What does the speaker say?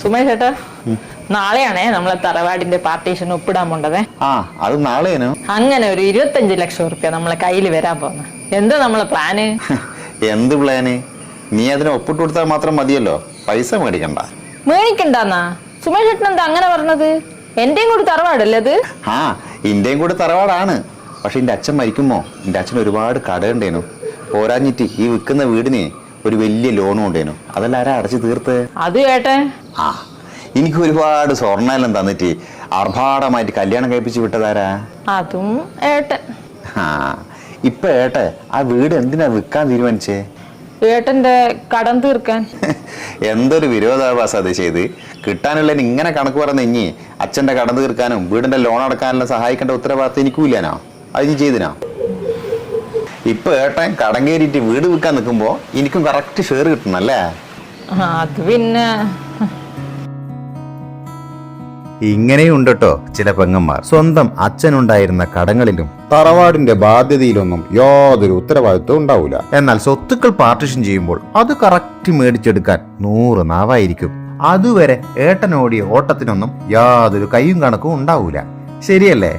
സുമേഷ് ചേട്ടാ, നാളെയാണേ നമ്മളെ തറവാടിന്റെ പാർട്ടീഷൻ ഒപ്പിടാൻ പോണ്ടതേ. അത് നാളെയാണ്. അങ്ങനെ ഒരു 25 ലക്ഷം റുപ്യ നമ്മളെ കയ്യിൽ വരാൻ പോകുന്നു. എന്താ നമ്മളെ പ്ലാന്? എന്ത് പ്ലാന്? നീ അതിനെ ഒപ്പിട്ട് കൊടുത്താൽ മാത്രം മതിയല്ലോ, പൈസ മേടിക്കണ്ട. മേടിക്കണ്ടെന്നാ സുമേഷ് ചേട്ടൻ എന്താ അങ്ങനെ പറഞ്ഞത്? എന്റെയും കൂടി തറവാടല്ലേ അത്? ഇന്റെയും കൂടി തറവാടാണ്. പക്ഷെ എന്റെ അച്ഛൻ മരിക്കുമ്പോ എന്റെ അച്ഛൻ ഒരുപാട് കടയുണ്ടേനു. പോരാഞ്ഞിട്ട് ഈ വിൽക്കുന്ന വീടിന് ഒരു വലിയ ലോണും ഉണ്ടേനു. അതെല്ലാം ആരാ അടച്ചു തീർത്ത്? അത് ഏട്ടെ. എനിക്ക് ഒരുപാട് സ്വർണ്ണെല്ലാം തന്നിട്ട് ആർഭാടമായിട്ട് കല്യാണം കഴിപ്പിച്ച് വിട്ടതാരാ? അതും ഏട്ടൻ. ഇപ്പൊ ഏട്ടെ ആ വീട് എന്തിനാ വിൽക്കാൻ തീരുമാനിച്ചേ? ഏട്ടന്റെ കടം തീർക്കാൻ. എന്തൊരു വിരോധാഭാസം അത് ചെയ്ത്. കിട്ടാനുള്ള ഇങ്ങനെ കണക്ക് പറഞ്ഞ ഇനി അച്ഛന്റെ കടം തീർക്കാനും വീടിന്റെ ലോൺ അടക്കാനെല്ലാം സഹായിക്കേണ്ട ഉത്തരവാദിത്തം എനിക്കൂല്ലാനോ? അത് നീ ചെയ്തിനാ? ഇപ്പൊ ഏട്ടൻ കടം കയറിയിട്ട് വീട് വിൽക്കാൻ നിൽക്കുമ്പോ എനിക്കും കറക്റ്റ് ഷെയർ കിട്ടണം അല്ലേ? അത് പിന്നെ ഇങ്ങനെയുണ്ട് കേട്ടോ ചില പെങ്ങന്മാർ. സ്വന്തം അച്ഛനുണ്ടായിരുന്ന കടങ്ങളിലും തറവാടിന്റെ ബാധ്യതയിലൊന്നും യാതൊരു ഉത്തരവാദിത്വം ഉണ്ടാവില്ല. എന്നാൽ സ്വത്തുക്കൾ പാർട്ടിഷൻ ചെയ്യുമ്പോൾ അത് കറക്റ്റ് മേടിച്ചെടുക്കാൻ 100 നാവായിരിക്കും. അതുവരെ ഏട്ടനോടിയ ഓട്ടത്തിനൊന്നും യാതൊരു കയ്യും കണക്കും ഉണ്ടാവൂല. ശരിയല്ലേ?